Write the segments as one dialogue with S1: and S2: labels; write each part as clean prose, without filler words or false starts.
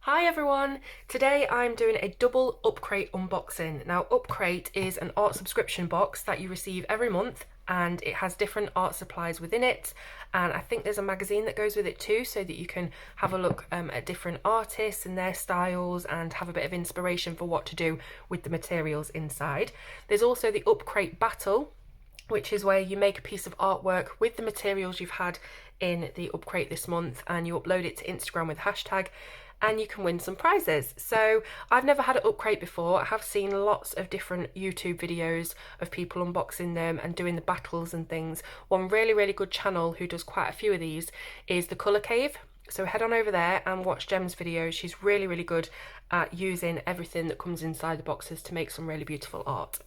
S1: Hi everyone! Today I'm doing a double Upcrate unboxing. Now Upcrate is an art subscription box that you receive every month and it has different art supplies within it, and I think there's a magazine that goes with it too, so that you can have a look at different artists and their styles and have a bit of inspiration for what to do with the materials inside. There's also the Upcrate Battle, which is where you make a piece of artwork with the materials you've had in the Upcrate this month and you upload it to Instagram with hashtag, and you can win some prizes. So I've never had an Upcrate before. I have seen lots of different YouTube videos of people unboxing them and doing the battles and things. One really good channel who does quite a few of these is The Colour Cave. So head on over there and watch Gem's videos. She's really good at using everything that comes inside the boxes to make some really beautiful art.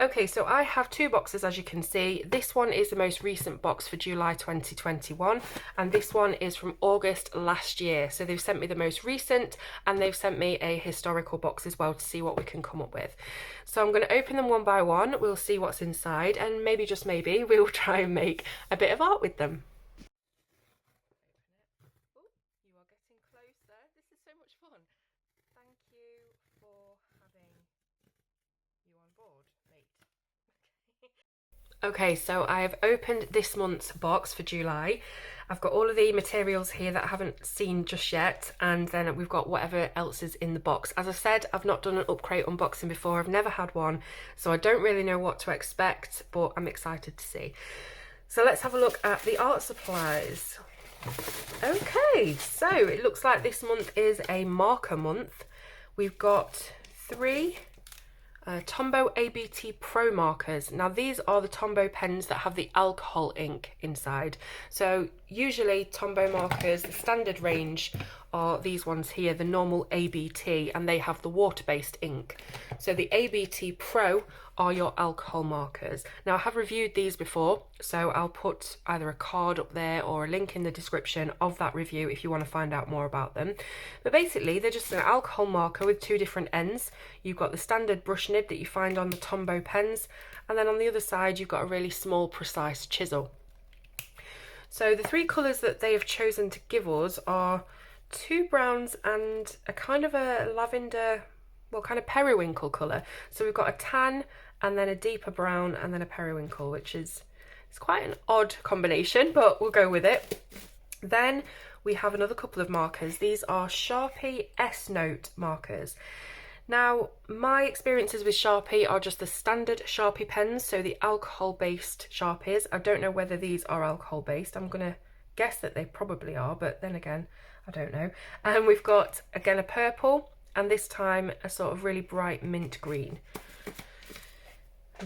S1: Okay, so I have two boxes, as you can see. This one is the most recent box for July 2021, and this one is from August last year. So they've sent me the most recent, and they've sent me a historical box as well to see what we can come up with. So I'm going to open them one by one. We'll see what's inside, and maybe, just maybe, we'll try and make a bit of art with them. Oh, you are getting closer. This is so much fun. Thank you for having you on board, mate. Okay, so I have opened this month's box for July. I've got all of the materials here that I haven't seen just yet, and then we've got whatever else is in the box. As I said, I've not done an Upcrate unboxing before. I've never had one, so I don't really know what to expect, but I'm excited to see. So let's have a look at the art supplies. Okay, so it looks like this month is a marker month. We've got three Tombow ABT Pro markers. Now these are the Tombow pens that have the alcohol ink inside. So usually Tombow markers, the standard range, are these ones here, the normal ABT, and they have the water-based ink. So the ABT Pro are your alcohol markers. Now I have reviewed these before, so I'll put either a card up there or a link in the description of that review if you want to find out more about them. But basically they're just an alcohol marker with two different ends. You've got the standard brush nib that you find on the Tombow pens, and then on the other side you've got a really small precise chisel. So the three colours that they have chosen to give us are two browns and a kind of a lavender, well, kind of periwinkle colour. So we've got a tan and then a deeper brown and then a periwinkle, which is, it's quite an odd combination, but we'll go with it. Then we have another couple of markers. These are Sharpie S-Note markers. Now, my experiences with Sharpie are just the standard Sharpie pens, so the alcohol-based Sharpies. I don't know whether these are alcohol-based. I'm going to guess that they probably are, but then again, I don't know. And we've got, again, a purple, and this time a sort of really bright mint green.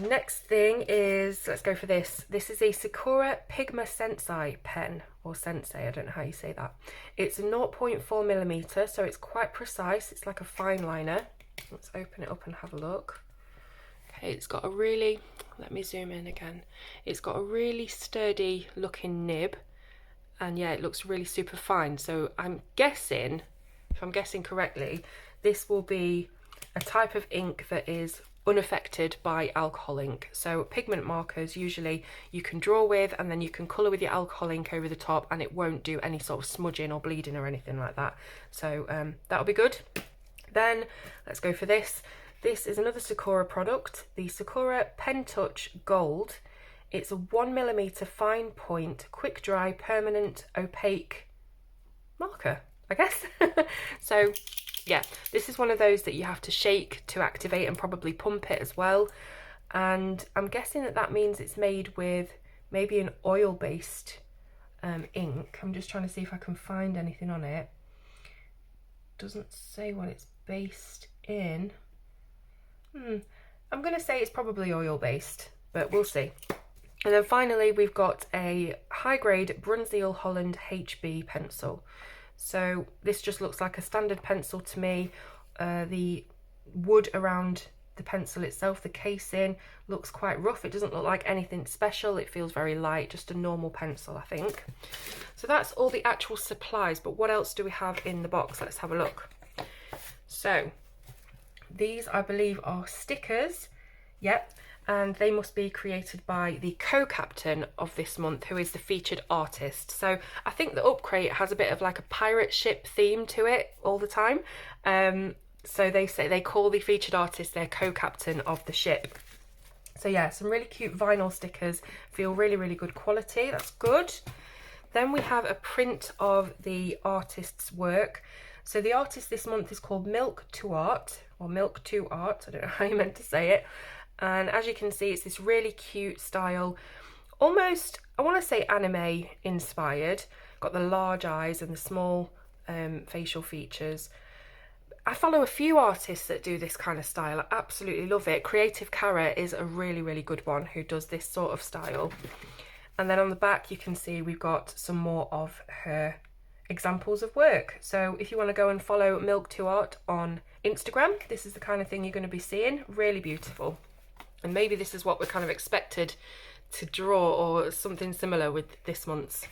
S1: Next thing is, let's go for this. This is a Sakura Pigma Sensei pen, or Sensei, I don't know how you say that. It's 0.4mm, so it's quite precise. It's like a fine liner. Let's open it up and have a look. Okay, it's got a really, let me zoom in again. It's got a really sturdy looking nib, and yeah, it looks really super fine. So I'm guessing, if I'm guessing correctly, this will be a type of ink that is unaffected by alcohol ink. So pigment markers, usually you can draw with and then you can colour with your alcohol ink over the top, and it won't do any sort of smudging or bleeding or anything like that. So that'll be good. Then let's go for this. This is another Sakura product, the Sakura Pen Touch Gold. It's a 1mm fine point, quick dry, permanent, opaque marker, I guess. So yeah, this is one of those that you have to shake to activate and probably pump it as well. And I'm guessing that that means it's made with maybe an oil-based ink. I'm just trying to see if I can find anything on it. Doesn't say what it's based in. I'm going to say it's probably oil-based, but we'll see. And then finally, we've got a high-grade Brunswick Holland HB pencil. So this just looks like a standard pencil to me. The wood around the pencil itself, the casing, looks quite rough. It doesn't look like anything special. It feels very light, just a normal pencil, I think. So that's all the actual supplies, but what else do we have in the box? Let's have a look. So these, I believe, are stickers. Yep. and they must be created by the co-captain of this month, who is the featured artist. So I think the Upcrate has a bit of like a pirate ship theme to it all the time. So they call the featured artist their co-captain of the ship. So yeah, some really cute vinyl stickers, feel really, really good quality. That's good. Then we have a print of the artist's work. So the artist this month is called Milk to Art, or Milk to Art, I don't know how you meant to say it. And as you can see, it's this really cute style, almost, I want to say anime inspired. Got the large eyes and the small facial features. I follow a few artists that do this kind of style. I absolutely love it. Creative Cara is a really, really good one who does this sort of style. And then on the back, you can see we've got some more of her examples of work. So if you want to go and follow Milk to Art on Instagram, this is the kind of thing you're going to be seeing. Really beautiful. And maybe this is what we're kind of expected to draw, or something similar with this month's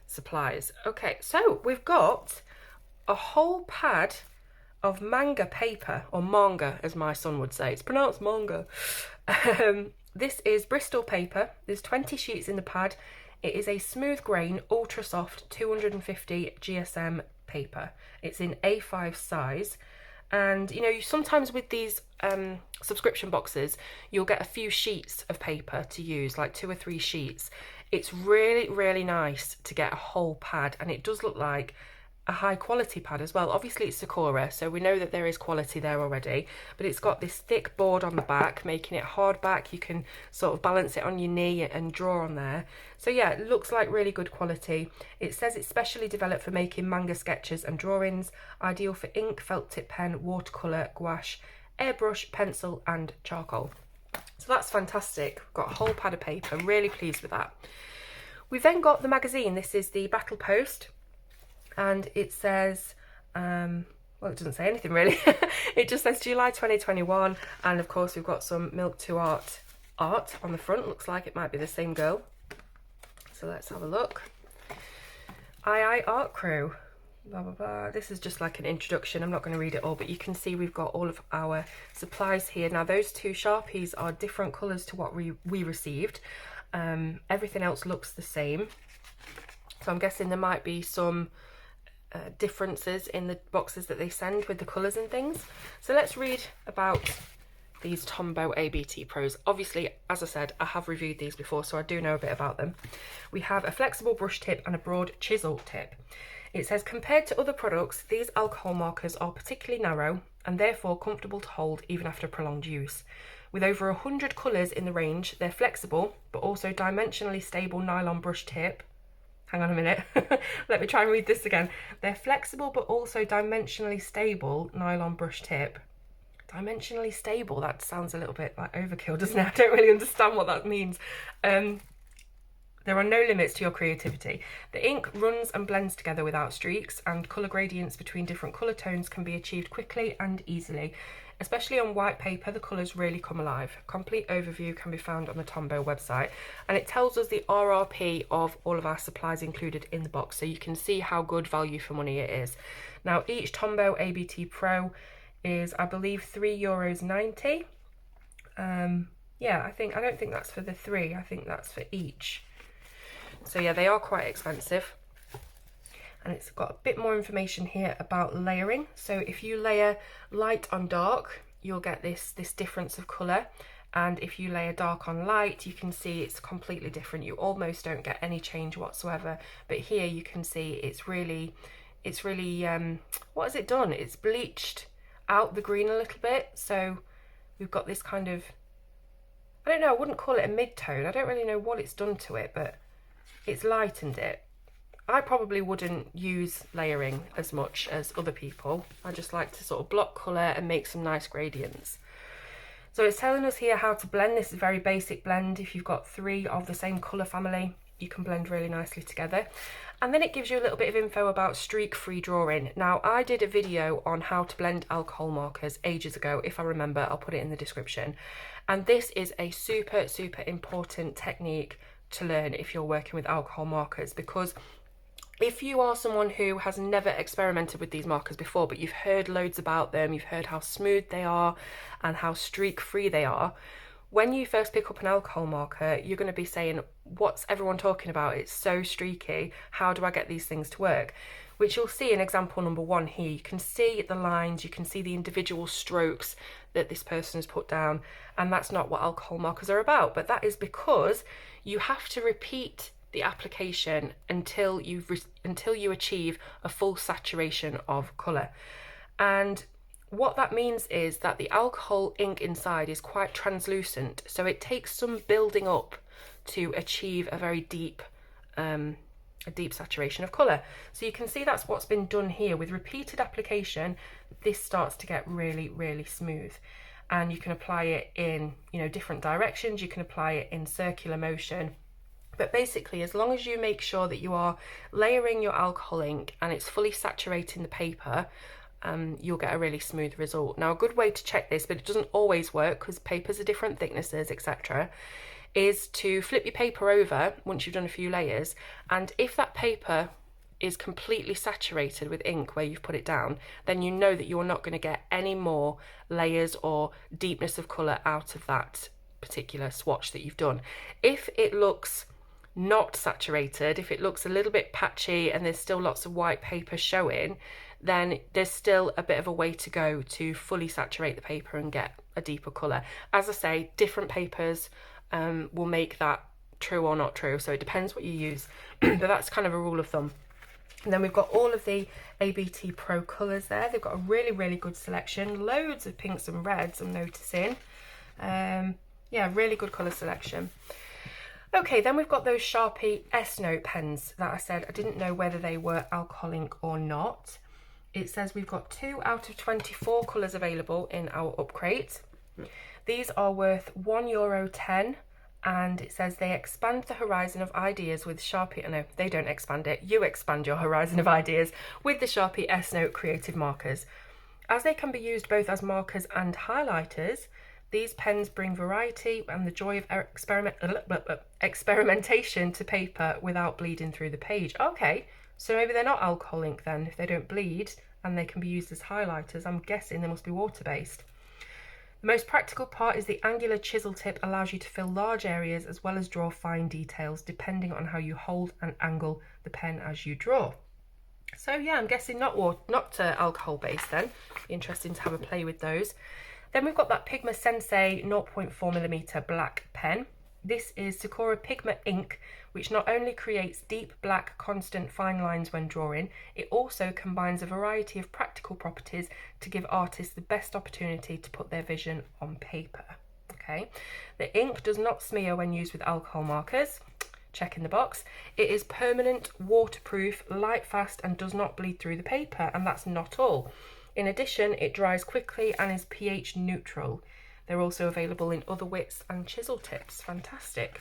S1: supplies. Okay, so we've got a whole pad of manga paper, or manga as my son would say. It's pronounced manga. This is Bristol paper. There's 20 sheets in the pad. It is a smooth grain, ultra soft 250 GSM paper. It's in A5 size. And you know, sometimes with these subscription boxes, you'll get a few sheets of paper to use, like 2 or 3 sheets. It's really, really nice to get a whole pad, and it does look like a high quality pad as well. Obviously it's Sakura, so we know that there is quality there already, but it's got this thick board on the back, making it hard back. You can sort of balance it on your knee and draw on there. So yeah, it looks like really good quality. It says it's specially developed for making manga sketches and drawings, ideal for ink, felt tip pen, watercolour, gouache, airbrush, pencil and charcoal. So that's fantastic. We've got a whole pad of paper. I'm really pleased with that. We've then got the magazine. This is the Battle Post. And it says, well, it doesn't say anything really. It just says July 2021. And of course, we've got some Milk to Art on the front. Looks like it might be the same girl. So let's have a look. Aye Art Crew. Blah, blah, blah. This is just like an introduction. I'm not going to read it all, but you can see we've got all of our supplies here. Now, those 2 Sharpies are different colours to what we received. Everything else looks the same. So I'm guessing there might be some differences in the boxes that they send with the colours and things. So let's read about these Tombow ABT Pros. Obviously, as I said, I have reviewed these before, so I do know a bit about them. We have a flexible brush tip and a broad chisel tip. It says, compared to other products, these alcohol markers are particularly narrow and therefore comfortable to hold even after prolonged use. With over 100 colours in the range, they're flexible but also dimensionally stable nylon brush tip. Hang on a minute, let me try and read this again. They're flexible but also dimensionally stable nylon brush tip. Dimensionally stable, that sounds a little bit like overkill, doesn't it? I don't really understand what that means. There are no limits to your creativity. The ink runs and blends together without streaks, and colour gradients between different colour tones can be achieved quickly and easily. Especially on white paper, the colours really come alive. A complete overview can be found on the Tombow website, and it tells us the RRP of all of our supplies included in the box, so you can see how good value for money it is. Now, each Tombow ABT Pro is, I believe, €3.90. Yeah, I don't think that's for the 3, I think that's for each. So yeah, they are quite expensive. And it's got a bit more information here about layering. So if you layer light on dark, you'll get this difference of colour. And if you layer dark on light, you can see it's completely different. You almost don't get any change whatsoever. But here you can see it's really, what has it done? It's bleached out the green a little bit. So we've got this kind of, I don't know, I wouldn't call it a mid-tone. I don't really know what it's done to it, but it's lightened it. I probably wouldn't use layering as much as other people. I just like to sort of block colour and make some nice gradients. So it's telling us here how to blend. This is a very basic blend. If you've got 3 of the same colour family, you can blend really nicely together. And then it gives you a little bit of info about streak-free drawing. Now, I did a video on how to blend alcohol markers ages ago. If I remember, I'll put it in the description. And this is a super, super important technique to learn if you're working with alcohol markers, because if you are someone who has never experimented with these markers before, but you've heard loads about them, you've heard how smooth they are and how streak-free they are, when you first pick up an alcohol marker, you're going to be saying, what's everyone talking about? It's so streaky. How do I get these things to work? Which you'll see in example number 1 here. You can see the lines, you can see the individual strokes that this person has put down, and that's not what alcohol markers are about. But that is because you have to repeat the application until you achieve a full saturation of colour. And what that means is that the alcohol ink inside is quite translucent, so it takes some building up to achieve a very deep saturation of colour. So you can see that's what's been done here. With repeated application, this starts to get really, really smooth, and you can apply it in, you know, different directions. You can apply it in circular motion. But basically, as long as you make sure that you are layering your alcohol ink and it's fully saturating the paper, you'll get a really smooth result. Now, a good way to check this, but it doesn't always work because papers are different thicknesses, etc., is to flip your paper over once you've done a few layers, and if that paper is completely saturated with ink where you've put it down, then you know that you're not going to get any more layers or deepness of colour out of that particular swatch that you've done. If it looks not saturated, if it looks a little bit patchy and there's still lots of white paper showing, then there's still a bit of a way to go to fully saturate the paper and get a deeper colour. As I say, different papers will make that true or not true, so it depends what you use, but that's kind of a rule of thumb. And then we've got all of the ABT Pro colours there. They've got a really, really good selection, loads of pinks and reds I'm noticing. Yeah, really good colour selection. Okay, then we've got those Sharpie S-Note pens that I said I didn't know whether they were alcohol ink or not. It says we've got 2 out of 24 colours available in our Upcrate. These are worth €1.10, and it says they expand the horizon of ideas with Sharpie. No, they don't expand it. You expand your horizon of ideas with the Sharpie S-Note creative markers. As they can be used both as markers and highlighters, these pens bring variety and the joy of experimentation to paper without bleeding through the page. Okay, so maybe they're not alcohol ink then. If they don't bleed and they can be used as highlighters, I'm guessing they must be water-based. The most practical part is the angular chisel tip allows you to fill large areas as well as draw fine details depending on how you hold and angle the pen as you draw. So yeah, I'm guessing not alcohol-based then. Interesting to have a play with those. Then we've got that Pigma Sensei 0.4mm black pen. This is Sakura Pigma ink, which not only creates deep black constant fine lines when drawing, it also combines a variety of practical properties to give artists the best opportunity to put their vision on paper. Okay, the ink does not smear when used with alcohol markers. Check in the box. It is permanent, waterproof, light fast, and does not bleed through the paper, and that's not all. In addition, it dries quickly and is pH neutral. They're also available in other widths and chisel tips. Fantastic.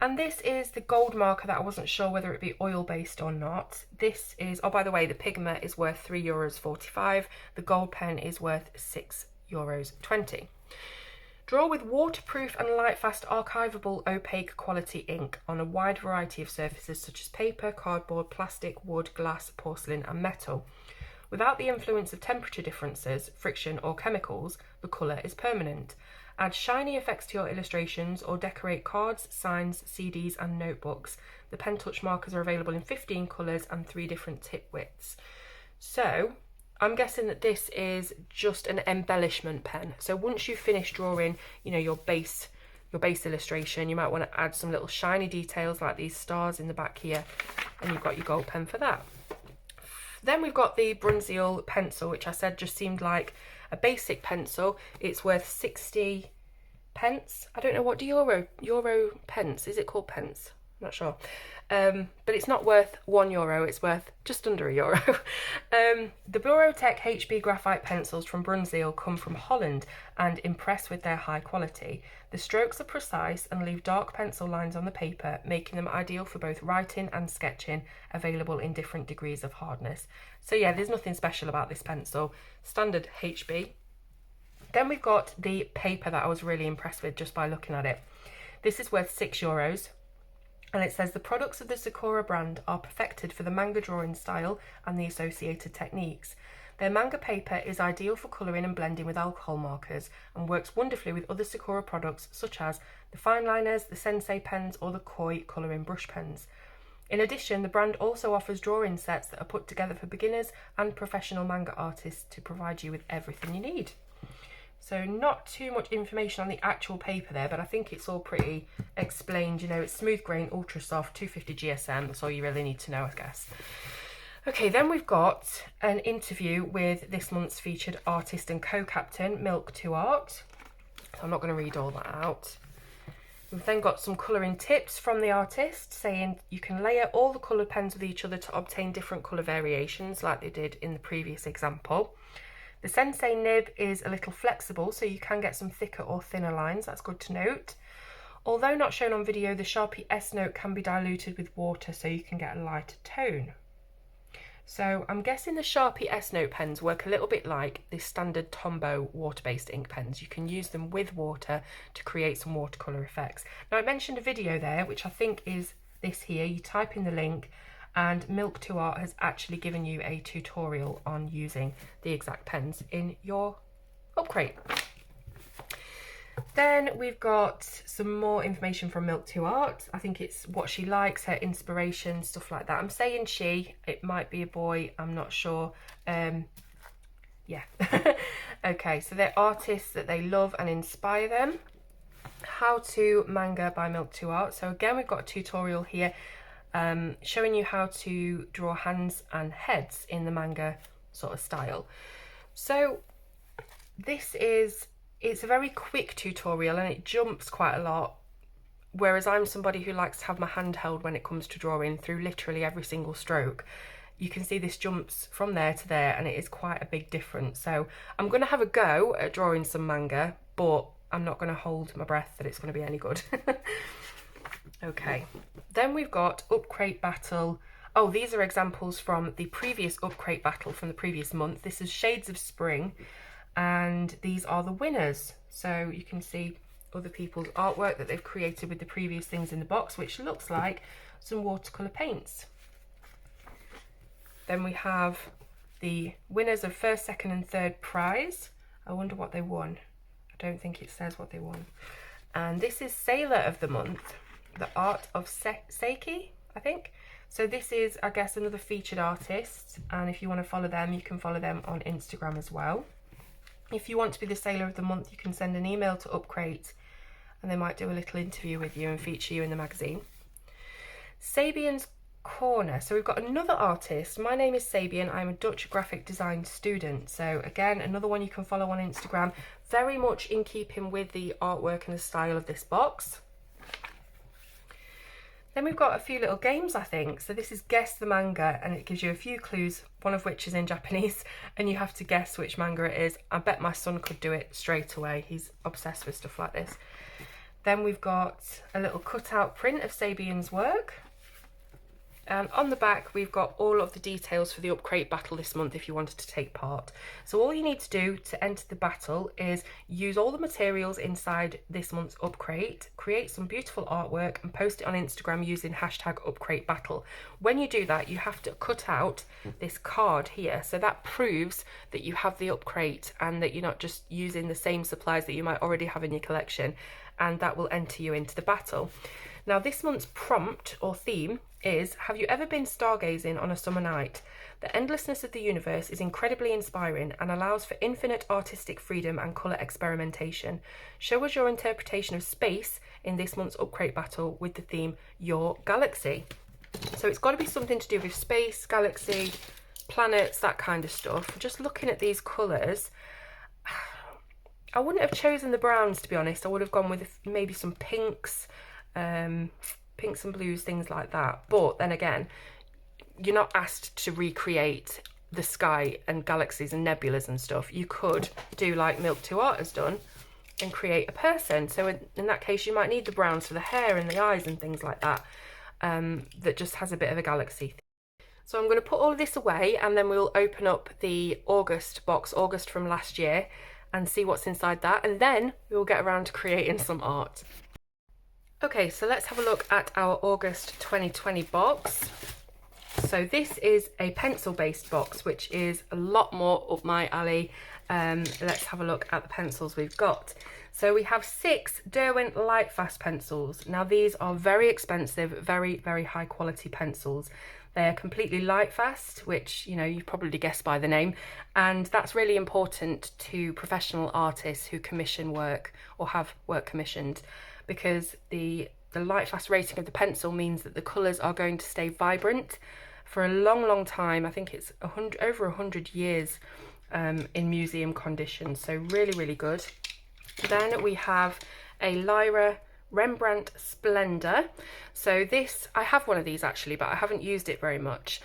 S1: And this is the gold marker that I wasn't sure whether it be oil based or not. This is, oh, by the way, the Pigma is worth €3.45. The gold pen is worth €6.20. Draw with waterproof and light fast archivable opaque quality ink on a wide variety of surfaces such as paper, cardboard, plastic, wood, glass, porcelain and metal. Without the influence of temperature differences, friction or chemicals, the colour is permanent. Add shiny effects to your illustrations or decorate cards, signs, CDs and notebooks. The pen touch markers are available in 15 colours and 3 different tip widths. So I'm guessing that this is just an embellishment pen. So once you've finished drawing, you know, your base illustration, you might want to add some little shiny details like these stars in the back here, and you've got your gold pen for that. Then we've got the Brunswick pencil, which I said just seemed like a basic pencil. It's worth 60 pence. I don't know, what do euro pence, is it called pence? I'm not sure. But it's not worth €1, it's worth just under €1. The Burotech HB graphite pencils from Brunswick come from Holland and impress with their high quality. The strokes are precise and leave dark pencil lines on the paper, making them ideal for both writing and sketching, available in different degrees of hardness. So yeah, there's nothing special about this pencil, standard HB. Then we've got the paper that I was really impressed with just by looking at it. This is worth €6. And it says the products of the Sakura brand are perfected for the manga drawing style and the associated techniques. Their manga paper is ideal for colouring and blending with alcohol markers and works wonderfully with other Sakura products such as the fine liners, the Sensei pens or the Koi colouring brush pens. In addition, the brand also offers drawing sets that are put together for beginners and professional manga artists to provide you with everything you need. So not too much information on the actual paper there, but I think it's all pretty explained. You know, it's smooth grain, ultra soft, 250 GSM. That's all you really need to know, I guess. Okay, then we've got an interview with this month's featured artist and co-captain, Milk to Art. So I'm not going to read all that out. We've then got some colouring tips from the artist saying you can layer all the coloured pens with each other to obtain different colour variations like they did in the previous example. The Sensei nib is a little flexible, so you can get some thicker or thinner lines. That's good to note. Although not shown on video, the Sharpie S Note can be diluted with water so you can get a lighter tone. So I'm guessing the Sharpie S Note pens work a little bit like the standard Tombow water-based ink pens. You can use them with water to create some watercolour effects. Now I mentioned a video there, which I think is this here. You type in the link and Milk to Art has actually given you a tutorial on using the exact pens in your Upcrate. Then we've got some more information from Milk to Art. I think it's what she likes, her inspiration, stuff like that. I'm saying she, it might be a boy, I'm not sure. Yeah. Okay, so they're artists that they love and inspire them. How to Manga by Milk to Art. So again, we've got a tutorial here showing you how to draw hands and heads in the manga sort of style. So it's a very quick tutorial and it jumps quite a lot, whereas I'm somebody who likes to have my hand held when it comes to drawing through literally every single stroke. You can see this jumps from there to there and it is quite a big difference. So I'm going to have a go at drawing some manga, but I'm not going to hold my breath that it's going to be any good. Okay, then we've got Upcrate Battle. Oh, these are examples from the previous Upcrate Battle from the previous month. This is Shades of Spring. And these are the winners. So you can see other people's artwork that they've created with the previous things in the box, which looks like some watercolour paints. Then we have the winners of first, second and third prize. I wonder what they won. I don't think it says what they won. And this is Sailor of the Month, the art of Seiki, I think. So this is, I guess, another featured artist. And if you want to follow them, you can follow them on Instagram as well. If you want to be the Sailor of the Month, you can send an email to Upcrate and they might do a little interview with you and feature you in the magazine. Sabian's Corner. So we've got another artist. My name is Sabian. I'm a Dutch graphic design student. So again, another one you can follow on Instagram. Very much in keeping with the artwork and the style of this box. Then we've got a few little games, I think. So this is Guess the Manga, and it gives you a few clues, one of which is in Japanese, and you have to guess which manga it is. I bet my son could do it straight away. He's obsessed with stuff like this. Then we've got a little cutout print of Sabian's work. And on the back, we've got all of the details for the Upcrate battle this month if you wanted to take part. So all you need to do to enter the battle is use all the materials inside this month's Upcrate, create some beautiful artwork and post it on Instagram using hashtag Upcrate battle. When you do that, you have to cut out this card here. So that proves that you have the Upcrate and that you're not just using the same supplies that you might already have in your collection, and that will enter you into the battle. Now this month's prompt or theme is, have you ever been stargazing on a summer night? The endlessness of the universe is incredibly inspiring and allows for infinite artistic freedom and colour experimentation. Show us your interpretation of space in this month's Upcrate battle with the theme Your Galaxy. So it's got to be something to do with space, galaxy, planets, that kind of stuff. Just looking at these colours, I wouldn't have chosen the browns, to be honest. I would have gone with maybe some pinks, pinks and blues, things like that. But then again, you're not asked to recreate the sky and galaxies and nebulas and stuff. You could do like Milk to Art has done and create a person. So in that case, you might need the browns for the hair and the eyes and things like that, that just has a bit of a galaxy. So I'm going to put all of this away and then we'll open up the August box, August from last year, and see what's inside that. And then we'll get around to creating some art. Okay, so let's have a look at our August 2020 box. So this is a pencil based box, which is a lot more up my alley. Let's have a look at the pencils we've got. So we have 6 Derwent Lightfast pencils. Now these are very expensive, very, very high quality pencils. They're completely lightfast, which, you know, you've probably guessed by the name. And that's really important to professional artists who commission work or have work commissioned, because the lightfast rating of the pencil means that the colours are going to stay vibrant for a long, long time. I think it's over 100 years in museum condition. So really, really good. Then we have a Lyra Rembrandt Splendor. So this, I have one of these actually, but I haven't used it very much.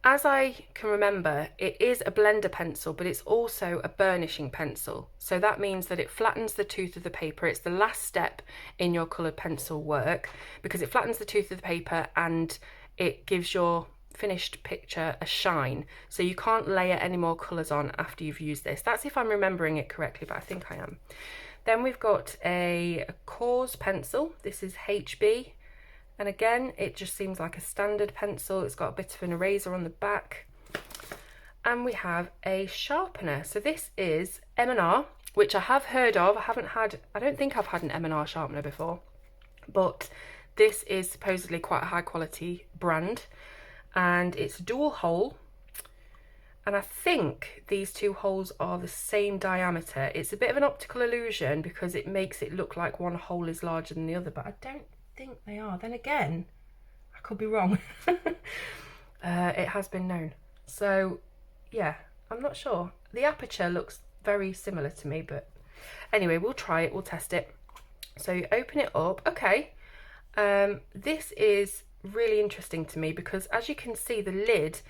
S1: As I can remember, it is a blender pencil, but it's also a burnishing pencil. So that means that it flattens the tooth of the paper. It's the last step in your coloured pencil work, because it flattens the tooth of the paper and it gives your finished picture a shine. So you can't layer any more colours on after you've used this. That's if I'm remembering it correctly, but I think I am. Then we've got a Cause pencil. This is HB. And again, it just seems like a standard pencil. It's got a bit of an eraser on the back. And we have a sharpener. So this is M&R, which I have heard of. I don't think I've had an M&R sharpener before, but this is supposedly quite a high quality brand, and it's dual hole. And I think these 2 holes are the same diameter. It's a bit of an optical illusion because it makes it look like one hole is larger than the other, but I don't think they are. Then again, I could be wrong. It has been known. So yeah, I'm not sure. The aperture looks very similar to me, but anyway, we'll try it, we'll test it. So you open it up. Okay, this is really interesting to me because, as you can see, the lid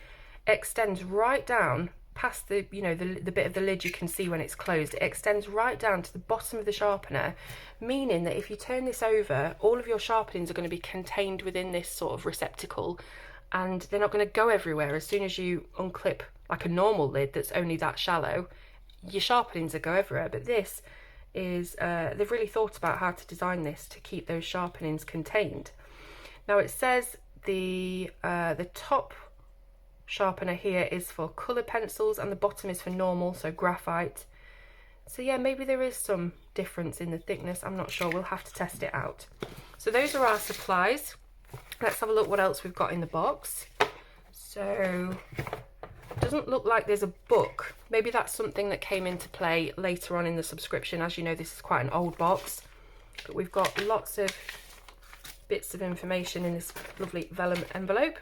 S1: extends right down past the, you know, the bit of the lid you can see when it's closed. It extends right down to the bottom of the sharpener, meaning that if you turn this over, all of your sharpenings are going to be contained within this sort of receptacle, and they're not going to go everywhere. As soon as you unclip like a normal lid that's only that shallow, your sharpenings will go everywhere. But this is, they've really thought about how to design this to keep those sharpenings contained. Now it says the top sharpener here is for colour pencils and the bottom is for normal, so graphite. So yeah, maybe there is some difference in the thickness. I'm not sure. We'll have to test it out. So those are our supplies. Let's have a look what else we've got in the box. So it doesn't look like there's a book. Maybe that's something that came into play later on in the subscription. As you know, this is quite an old box, but we've got lots of bits of information in this lovely vellum envelope.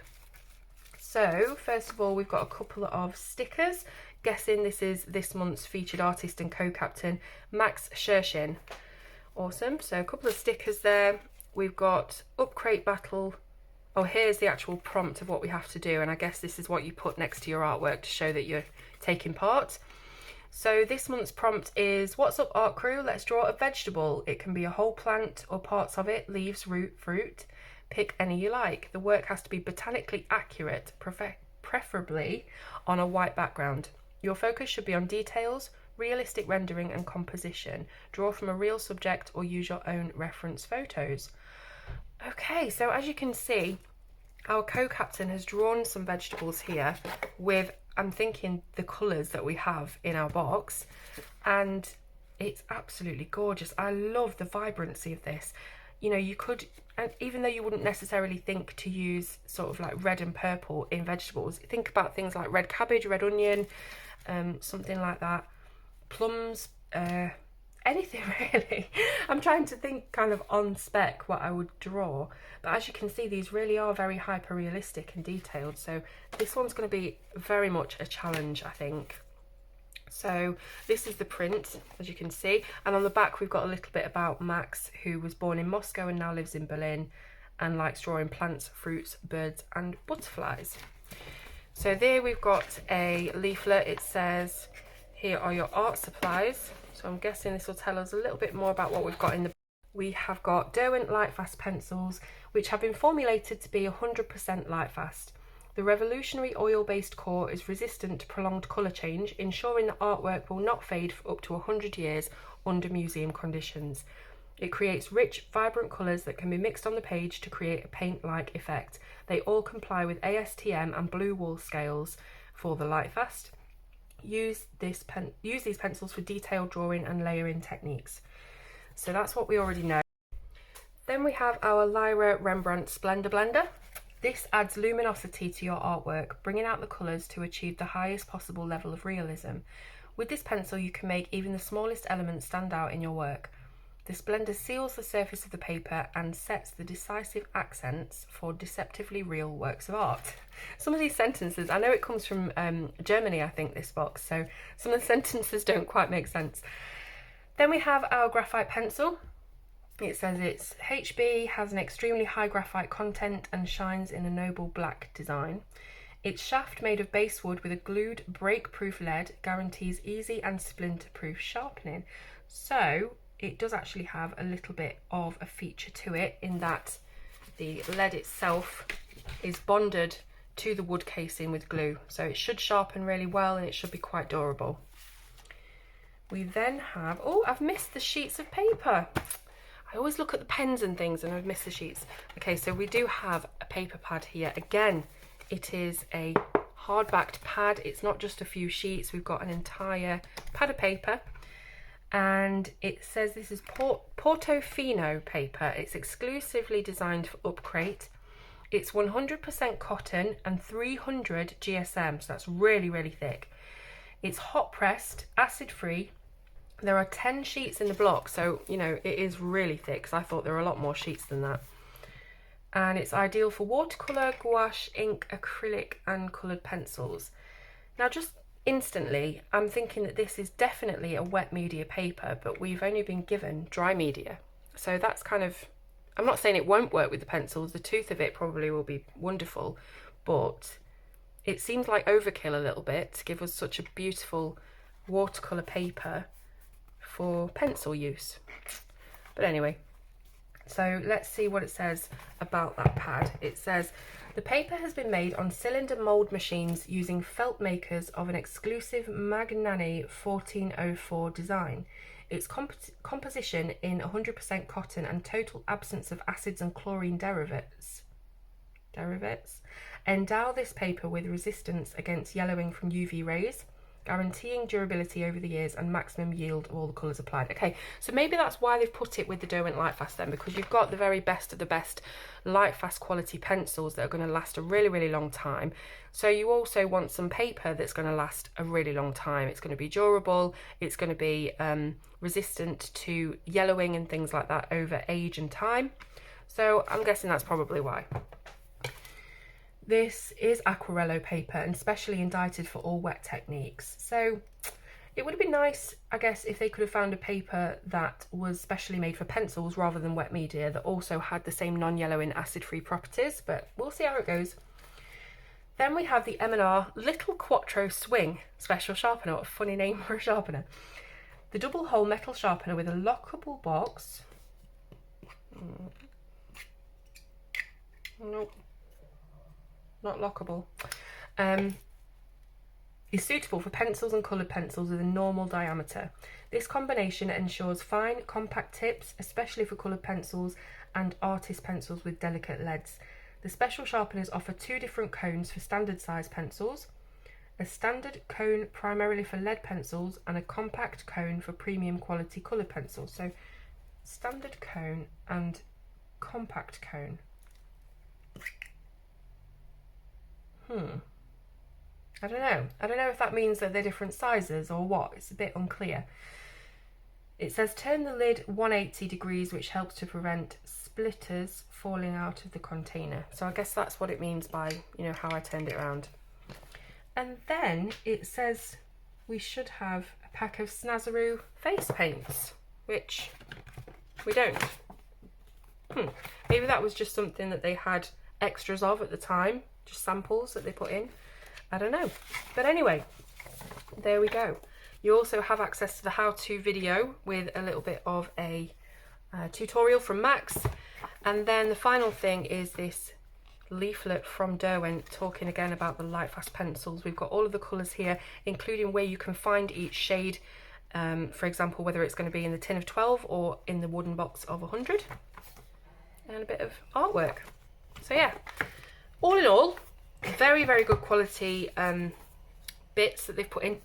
S1: So first of all, we've got a couple of stickers. Guessing this is this month's featured artist and co-captain, Max Shershin. Awesome. So a couple of stickers there. We've got Upcrate Battle. Oh, here's the actual prompt of what we have to do, and I guess this is what you put next to your artwork to show that you're taking part. So this month's prompt is, what's up art crew? Let's draw a vegetable. It can be a whole plant or parts of it, leaves, root, fruit. Pick any you like. The work has to be botanically accurate, preferably on a white background. Your focus should be on details, realistic rendering and composition. Draw from a real subject or use your own reference photos. Okay, so as you can see, our co-captain has drawn some vegetables here with, I'm thinking, the colours that we have in our box, and it's absolutely gorgeous. I love the vibrancy of this. You know, you could, even though you wouldn't necessarily think to use sort of like red and purple in vegetables, think about things like red cabbage, red onion, something like that, plums, anything really. I'm trying to think kind of on spec what I would draw, but as you can see, these really are very hyper realistic and detailed, so this one's going to be very much a challenge, I think. So this is the print, as you can see, and on the back we've got a little bit about Max, who was born in Moscow and now lives in Berlin and likes drawing plants, fruits, birds and butterflies. So there we've got a leaflet. It says, here are your art supplies. So I'm guessing this will tell us a little bit more about what we've got in the... We have got Derwent Lightfast pencils, which have been formulated to be 100% lightfast. The revolutionary oil-based core is resistant to prolonged colour change, ensuring that artwork will not fade for up to 100 years under museum conditions. It creates rich, vibrant colours that can be mixed on the page to create a paint-like effect. They all comply with ASTM and blue wall scales for the Lightfast. Use these pencils for detailed drawing and layering techniques. So that's what we already know. Then we have our Lyra Rembrandt Splendor Blender. This adds luminosity to your artwork, bringing out the colours to achieve the highest possible level of realism. With this pencil, you can make even the smallest elements stand out in your work. This blender seals the surface of the paper and sets the decisive accents for deceptively real works of art. Some of these sentences, I know it comes from Germany, I think, this box, so some of the sentences don't quite make sense. Then we have our graphite pencil. It says it's HB, has an extremely high graphite content and shines in a noble black design. Its shaft, made of basswood with a glued break-proof lead, guarantees easy and splinter-proof sharpening. So it does actually have a little bit of a feature to it in that the lead itself is bonded to the wood casing with glue, so it should sharpen really well and it should be quite durable. We then have, oh, I've missed the sheets of paper. I always look at the pens and things and I've missed the sheets. Okay, so we do have a paper pad here. Again, it is a hard-backed pad. It's not just a few sheets. We've got an entire pad of paper. And it says this is Portofino paper. It's exclusively designed for Upcrate. It's 100% cotton and 300 GSM, so that's really, really thick. It's hot pressed, acid free. There are 10 sheets in the block, so you know it is really thick, because I thought there were a lot more sheets than that. And it's ideal for watercolour, gouache, ink, acrylic and coloured pencils. Now just instantly, I'm thinking that this is definitely a wet media paper, but we've only been given dry media. So that's kind of, I'm not saying it won't work with the pencils, the tooth of it probably will be wonderful, but it seems like overkill a little bit to give us such a beautiful watercolour paper for pencil use. But anyway, so let's see what it says about that pad. It says, the paper has been made on cylinder mould machines using felt makers of an exclusive Magnani 1404 design. Its composition in 100% cotton and total absence of acids and chlorine derivatives endow this paper with resistance against yellowing from UV rays, guaranteeing durability over the years and maximum yield of all the colours applied. Okay, so maybe that's why they've put it with the Derwent Lightfast then, because you've got the very best of the best Lightfast quality pencils that are going to last a really, really long time. So you also want some paper that's going to last a really long time. It's going to be durable, it's going to be resistant to yellowing and things like that over age and time. So I'm guessing that's probably why. This is Aquarello paper and specially indited for all wet techniques. So it would have been nice, I guess, if they could have found a paper that was specially made for pencils rather than wet media that also had the same non-yellowing acid-free properties, but we'll see how it goes. Then we have the M&R Little Quattro Swing Special Sharpener. What a funny name for a sharpener. The double hole metal sharpener with a lockable box. Nope. Not lockable, is suitable for pencils and coloured pencils with a normal diameter. This combination ensures fine, compact tips, especially for coloured pencils and artist pencils with delicate leads. The special sharpeners offer two different cones for standard size pencils, a standard cone primarily for lead pencils and a compact cone for premium quality coloured pencils. So standard cone and compact cone. I don't know. I don't know if that means that they're different sizes or what. It's a bit unclear. It says turn the lid 180 degrees, which helps to prevent splitters falling out of the container. So I guess that's what it means by, you know, how I turned it around. And then it says we should have a pack of Snazaroo face paints, which we don't. Maybe that was just something that they had extras of at the time. Just samples that they put in. I don't know. But anyway, there we go. You also have access to the how-to video with a little bit of a tutorial from Max. And then the final thing is this leaflet from Derwent talking again about the Lightfast pencils. We've got all of the colours here, including where you can find each shade For example, whether it's going to be in the tin of 12 or in the wooden box of 100. And a bit of artwork. So yeah, all in all, very, very good quality bits that they've put in.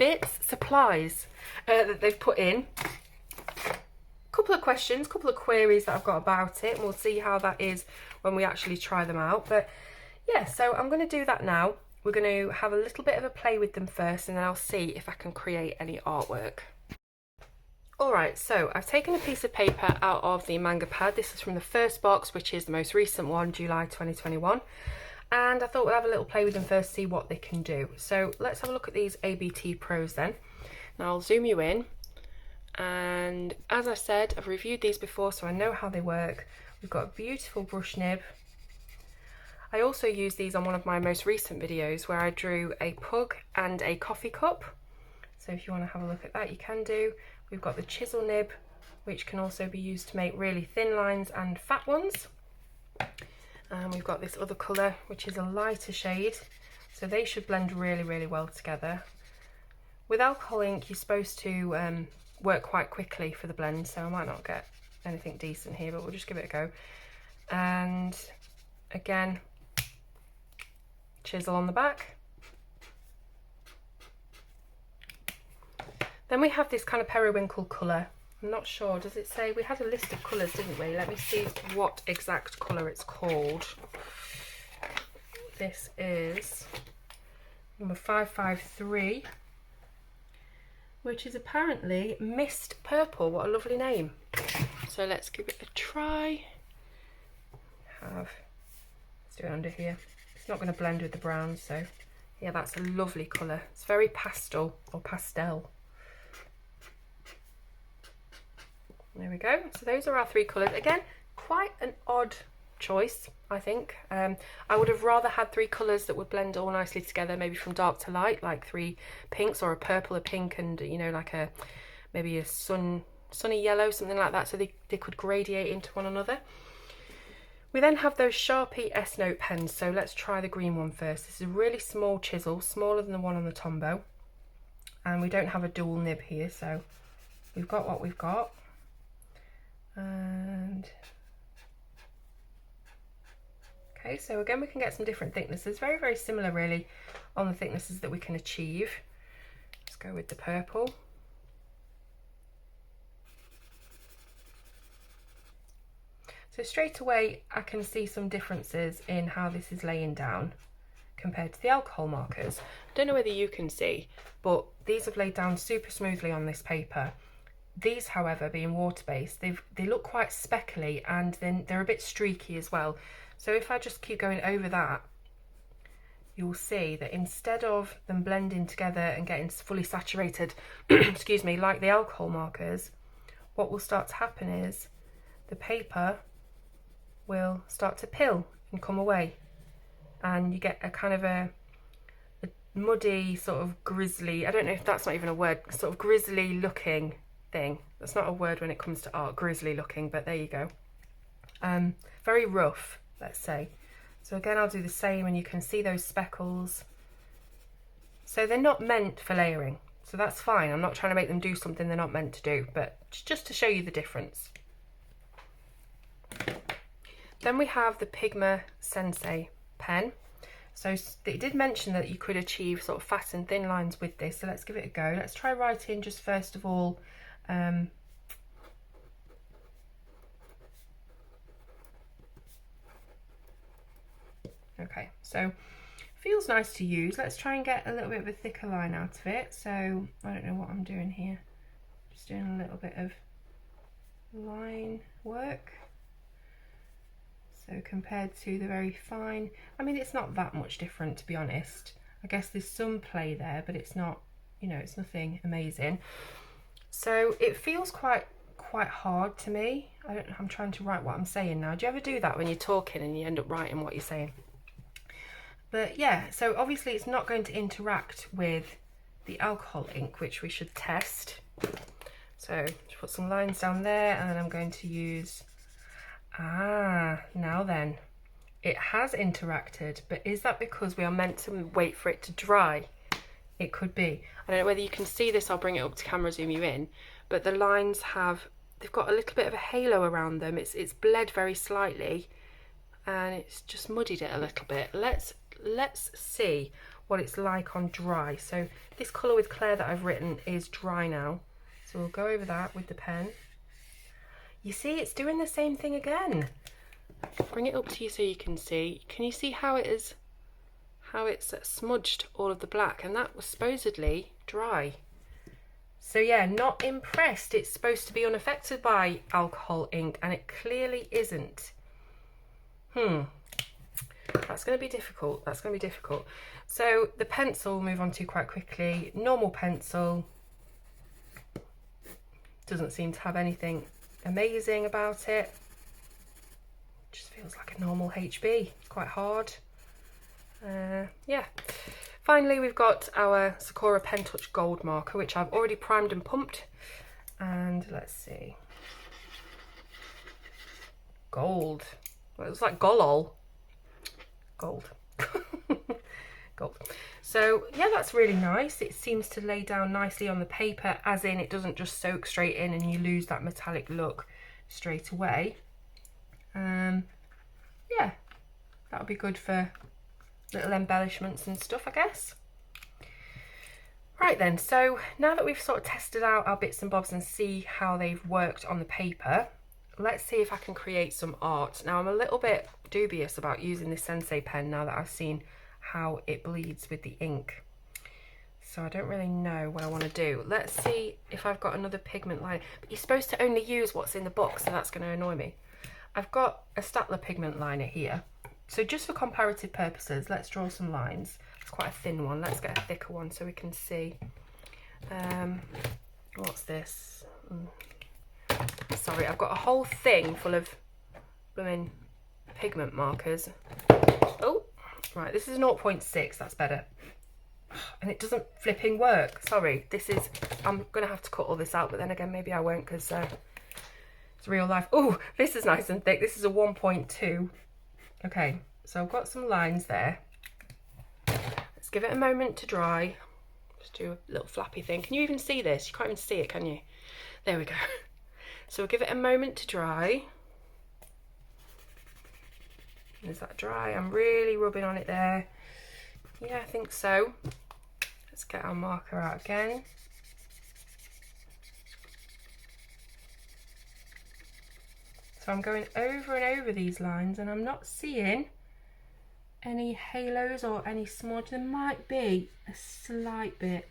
S1: Supplies that they've put in. Couple of questions, couple of queries that I've got about it, and we'll see how that is when we actually try them out. But yeah, so I'm going to do that now. We're going to have a little bit of a play with them first, and then I'll see if I can create any artwork. Alright, so I've taken a piece of paper out of the manga pad. This is from the first box, which is the most recent one, July 2021. And I thought we'll have a little play with them first, see what they can do. So let's have a look at these ABT Pros then. Now I'll zoom you in. And as I said, I've reviewed these before, so I know how they work. We've got a beautiful brush nib. I also used these on one of my most recent videos where I drew a pug and a coffee cup. So if you want to have a look at that, you can do. We've got the chisel nib, which can also be used to make really thin lines and fat ones. And we've got this other colour, which is a lighter shade. So they should blend really, really well together. With alcohol ink, you're supposed to work quite quickly for the blend, so I might not get anything decent here, but we'll just give it a go. And again, chisel on the back. Then we have this kind of periwinkle colour. I'm not sure, does it say? We had a list of colours, didn't we? Let me see what exact colour it's called. This is number 553. Which is apparently Mist Purple. What a lovely name. So let's give it a try. Let's do it under here. It's not going to blend with the brown, so yeah, that's a lovely colour. It's very pastel or pastel. There we go. So those are our three colours. Again, quite an odd choice, I think. I would have rather had three colours that would blend all nicely together, maybe from dark to light, like three pinks, or a purple, a pink, and you know, like maybe a sunny yellow, something like that, so they could gradiate into one another. We then have those Sharpie S-Note pens, so let's try the green one first. This is a really small chisel, smaller than the one on the Tombow, and we don't have a dual nib here, so we've got what we've got. And okay, so again we can get some different thicknesses, very, very similar really on the thicknesses that we can achieve. Let's go with the purple. So straight away I can see some differences in how this is laying down compared to the alcohol markers. I don't know whether you can see, but these have laid down super smoothly on this paper. These, however, being water-based, they look quite speckly, and then they're a bit streaky as well. So if I just keep going over that, you'll see that instead of them blending together and getting fully saturated, excuse me, like the alcohol markers, what will start to happen is the paper will start to pill and come away, and you get a kind of a muddy, sort of grizzly, I don't know if that's not even a word, sort of grizzly looking thing. That's not a word when it comes to art, grizzly looking, but there you go. Very rough, let's say. So again, I'll do the same, and you can see those speckles. So they're not meant for layering, so that's fine. I'm not trying to make them do something they're not meant to do, but just to show you the difference. Then we have the Pigma Sensei pen. So it did mention that you could achieve sort of fat and thin lines with this, so let's give it a go. Let's try writing just first of all. Okay, so feels nice to use. Let's try and get a little bit of a thicker line out of it. So I don't know what I'm doing here. Just doing a little bit of line work. So compared to the very fine, I mean, it's not that much different, to be honest. I guess there's some play there, but it's not, you know, it's nothing amazing. So it feels quite hard to me. I'm trying to write what I'm saying now. Do you ever do that when you're talking and you end up writing what you're saying? But yeah, so obviously it's not going to interact with the alcohol ink, which we should test. So just put some lines down there, and then I'm going to use, now then, it has interacted, but is that because we are meant to wait for it to dry? It could be. I don't know whether you can see this, I'll bring it up to camera, zoom you in, but the lines they've got a little bit of a halo around them. It's bled very slightly and it's just muddied it a little bit. Let's see what it's like on dry. So this colour with Claire that I've written is dry now. So we'll go over that with the pen. You see, it's doing the same thing again. Bring it up to you so you can see. Can you see how it's smudged all of the black? And that was supposedly dry. So yeah, not impressed. It's supposed to be unaffected by alcohol ink and it clearly isn't. That's going to be difficult. That's going to be difficult. So the pencil we'll move on to quite quickly. Normal pencil. Doesn't seem to have anything amazing about it. Just feels like a normal HB. It's quite hard. Yeah. Finally, we've got our Sakura Pen Touch Gold marker, which I've already primed and pumped. And let's see. Gold. Well, it was like Golol. Gold. Gold. So yeah, that's really nice. It seems to lay down nicely on the paper, as in it doesn't just soak straight in and you lose that metallic look straight away. Yeah, that'll be good for little embellishments and stuff, I guess. Right then, so now that we've sort of tested out our bits and bobs and see how they've worked on the paper, let's see if I can create some art. Now I'm a little bit dubious about using this Sensei pen now that I've seen how it bleeds with the ink. So I don't really know what I want to do. Let's see if I've got another pigment line. But you're supposed to only use what's in the box, so that's going to annoy me. I've got a Staedtler pigment liner here. So just for comparative purposes, let's draw some lines. It's quite a thin one. Let's get a thicker one so we can see. What's this? Sorry, I've got a whole thing full of blooming pigment markers. Oh, right, this is 0.6, that's better. And it doesn't flipping work. Sorry, I'm going to have to cut all this out, but then again, maybe I won't because it's real life. Oh, this is nice and thick. This is a 1.2. Okay, so I've got some lines there. Let's give it a moment to dry. Just do a little flappy thing. Can you even see this? You can't even see it, can you? There we go. So we'll give it a moment to dry. Is that dry? I'm really rubbing on it there. Yeah, I think so. Let's get our marker out again. So I'm going over and over these lines and I'm not seeing any halos or any smudge. There might be a slight bit,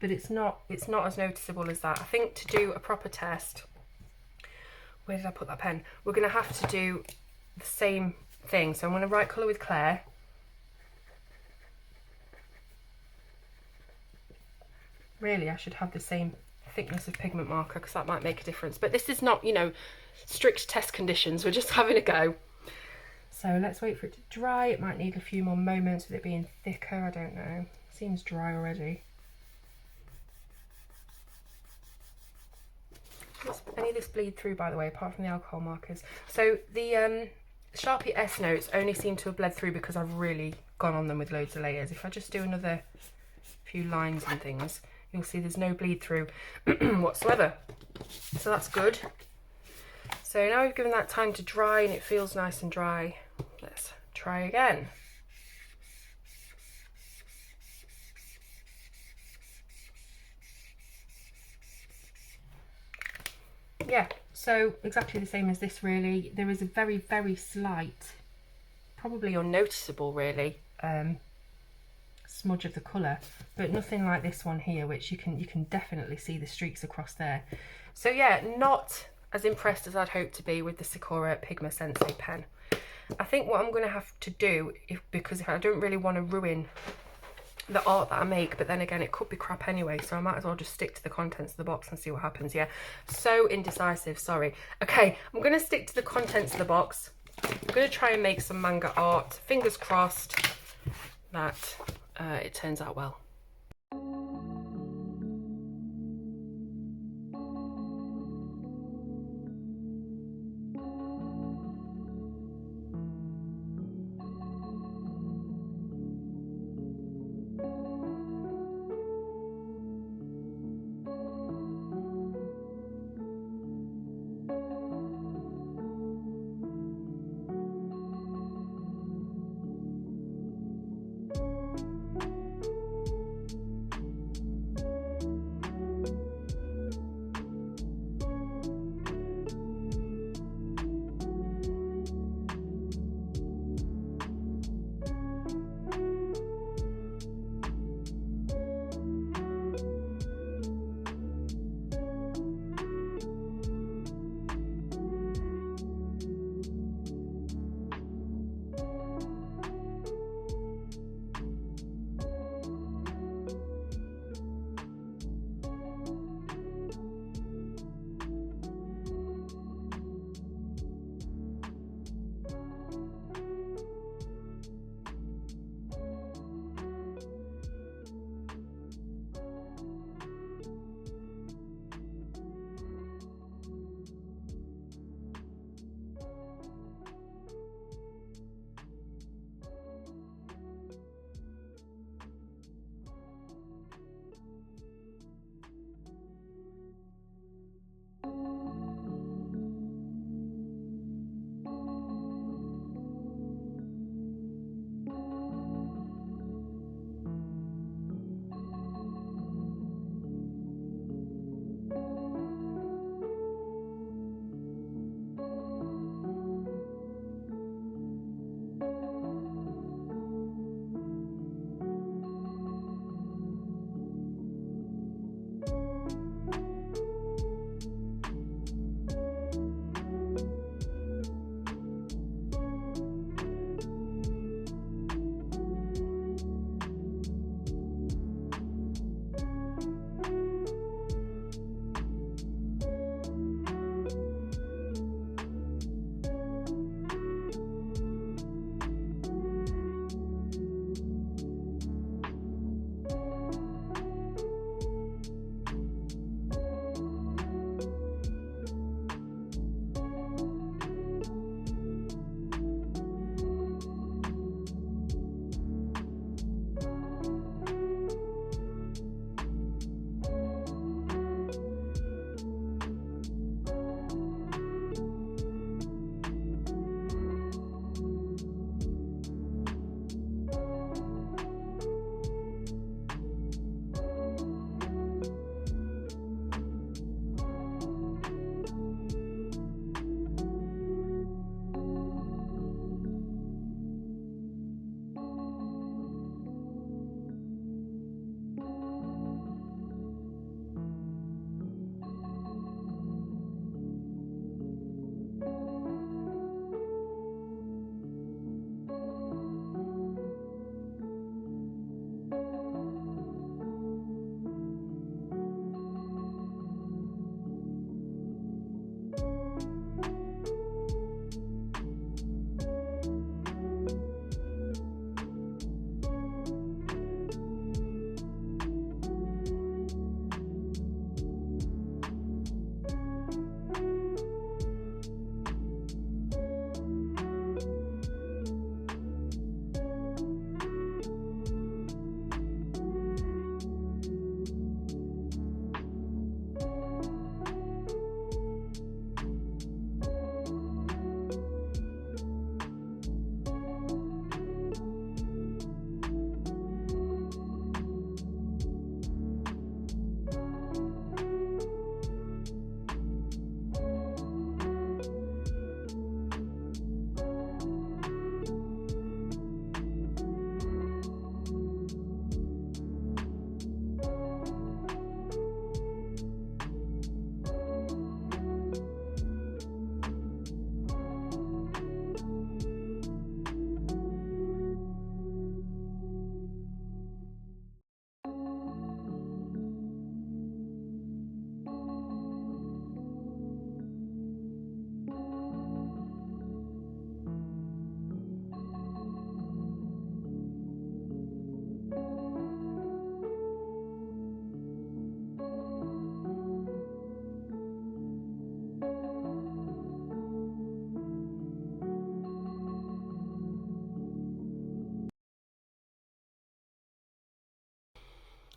S1: but it's not as noticeable as that. I think to do a proper test, where did I put that pen? We're going to have to do the same thing. So I'm going to write colour with Claire. Really, I should have the same thickness of pigment marker because that might make a difference. But this is not, you know, strict test conditions. We're just having a go. So let's wait for it to dry. It might need a few more moments with it being thicker. I don't know. Seems dry already. Does any of this bleed through, by the way, apart from the alcohol markers? So the Sharpie S notes only seem to have bled through because I've really gone on them with loads of layers. If I just do another few lines and things, you'll see there's no bleed through whatsoever. So that's good. So now we've given that time to dry and it feels nice and dry. Let's try again. Yeah, so exactly the same as this really. There is a very, very slight, probably unnoticeable really, smudge of the colour, but nothing like this one here, which you can definitely see the streaks across there. So yeah, not as impressed as I'd hoped to be with the Sakura Pigma Sensei pen. I think what I'm going to have to do, because I don't really want to ruin the art that I make, but then again it could be crap anyway, so I might as well just stick to the contents of the box and see what happens. Yeah, so indecisive, sorry. Okay, I'm going to stick to the contents of the box. I'm going to try and make some manga art. Fingers crossed that it turns out well.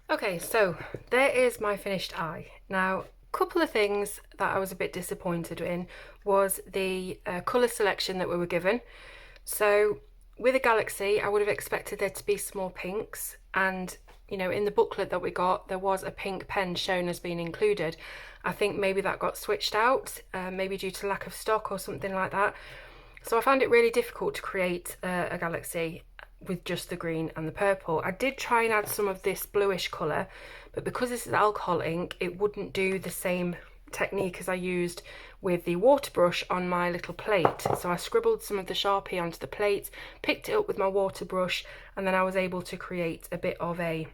S1: Okay, so there is my finished eye. Now, a couple of things that I was a bit disappointed in was the colour selection that we were given. So with a Galaxy, I would have expected there to be some more pinks, and you know, in the booklet that we got, there was a pink pen shown as being included. I think maybe that got switched out, maybe due to lack of stock or something like that. So I found it really difficult to create a Galaxy with just the green and the purple. I did try and add some of this bluish colour, but because this is alcohol ink, it wouldn't do the same technique as I used with the water brush on my little plate. So I scribbled some of the Sharpie onto the plate, picked it up with my water brush, and then I was able to create a bit of a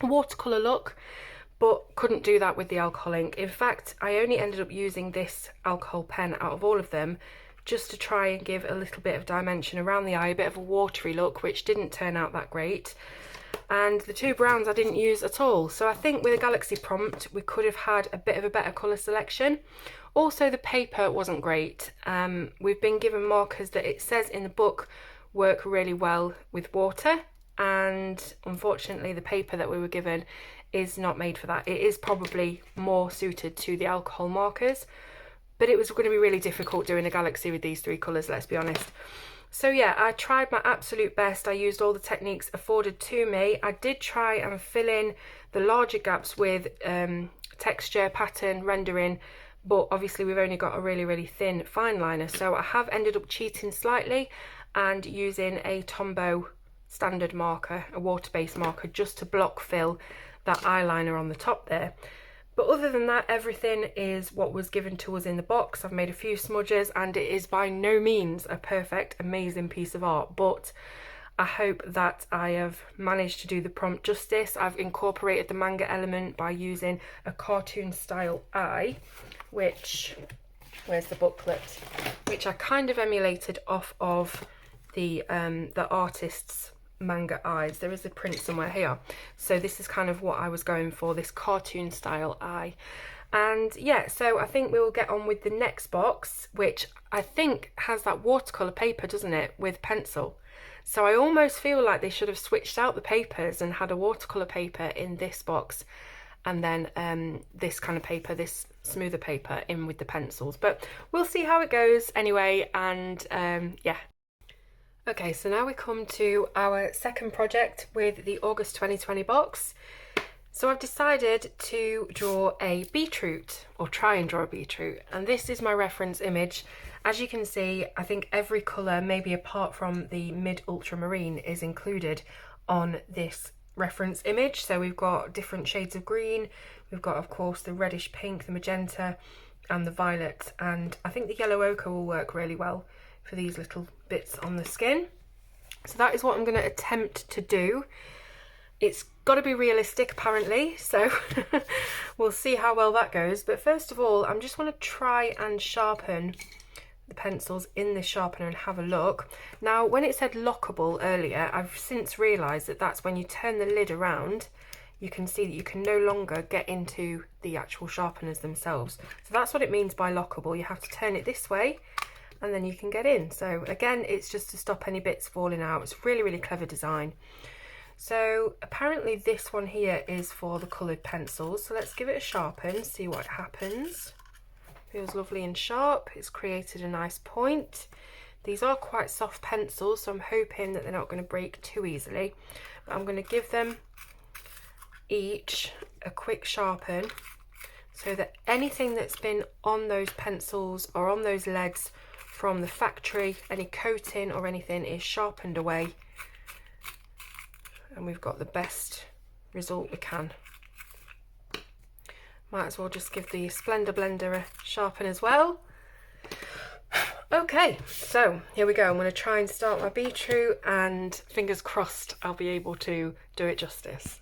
S1: watercolour look, but couldn't do that with the alcohol ink. In fact, I only ended up using this alcohol pen out of all of them just to try and give a little bit of dimension around the eye, a bit of a watery look, which didn't turn out that great. And the two browns I didn't use at all. So I think with a Galaxy prompt, we could have had a bit of a better colour selection. Also, the paper wasn't great. We've been given markers that it says in the book work really well with water, and unfortunately the paper that we were given is not made for that. It is probably more suited to the alcohol markers, but it was going to be really difficult doing a Galaxy with these three colours, let's be honest. So yeah, I tried my absolute best. I used all the techniques afforded to me. I did try and fill in the larger gaps with texture, pattern, rendering, but obviously we've only got a really thin fine liner. So I have ended up cheating slightly and using a Tombow standard marker, a water-based marker, just to block fill that eyeliner on the top there. But other than that, everything is what was given to us in the box. I've made a few smudges, and it is by no means a perfect, amazing piece of art, but I hope that I have managed to do the prompt justice. I've incorporated the manga element by using a cartoon style eye, which, where's the booklet, which I kind of emulated off of the artist's manga eyes. There is a print somewhere here. So this is kind of what I was going for, this cartoon style eye. And yeah, so I think we will get on with the next box, which I think has that watercolour paper, doesn't it, with pencil. So I almost feel like they should have switched out the papers and had a watercolour paper in this box, and then this kind of paper, this smoother paper, in with the pencils. But we'll see how it goes anyway, and yeah. Okay, so now we come to our second project with the August 2020 box. So I've decided to draw a beetroot, or try and draw a beetroot, and this is my reference image. As you can see, I think every colour, maybe apart from the mid ultramarine, is included on this reference image. So we've got different shades of green, we've got of course the reddish pink, the magenta and the violet, and I think the yellow ochre will work really well for these little bits on the skin. So that is what I'm going to attempt to do. It's got to be realistic apparently, so we'll see how well that goes. But first of all, I just want to try and sharpen the pencils in this sharpener and have a look. Now, when it said lockable earlier, I've since realised that that's when you turn the lid around, you can see that you can no longer get into the actual sharpeners themselves. So that's what it means by lockable. You have to turn it this way and then you can get in. So again, it's just to stop any bits falling out. It's really clever design. So apparently this one here is for the coloured pencils. So let's give it a sharpen, see what happens. Feels lovely and sharp. It's created a nice point. These are quite soft pencils, so I'm hoping that they're not going to break too easily. But I'm going to give them each a quick sharpen so that anything that's been on those pencils or on those leads from the factory, any coating or anything, is sharpened away, and we've got the best result we can. Might as well just give the Splendor Blender a sharpen as well. Okay, so here we go. I'm going to try and start my beetroot, and fingers crossed I'll be able to do it justice.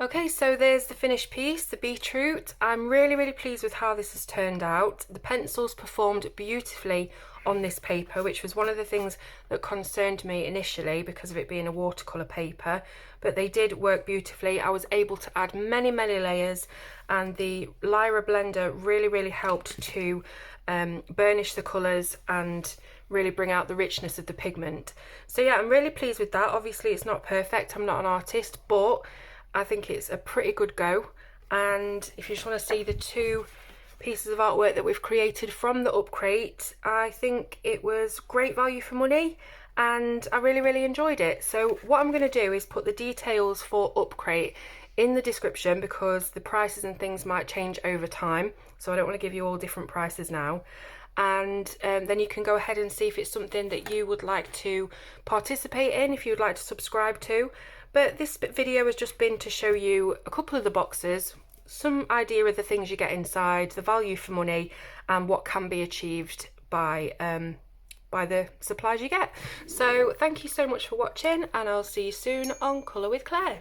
S1: Okay, so there's the finished piece, the beetroot. I'm really pleased with how this has turned out. The pencils performed beautifully on this paper, which was one of the things that concerned me initially because of it being a watercolour paper, but they did work beautifully. I was able to add many layers, and the Lyra blender really helped to burnish the colours and really bring out the richness of the pigment. So yeah, I'm really pleased with that. Obviously it's not perfect, I'm not an artist, but I think it's a pretty good go. And if you just want to see the two pieces of artwork that we've created from the Upcrate, I think it was great value for money and I really enjoyed it. So what I'm going to do is put the details for Upcrate in the description because the prices and things might change over time, so I don't want to give you all different prices now. And then you can go ahead and see if it's something that you would like to participate in, if you'd like to subscribe to. But this video has just been to show you a couple of the boxes, some idea of the things you get inside, the value for money, and what can be achieved by the supplies you get. So thank you so much for watching, and I'll see you soon on Colour with Claire.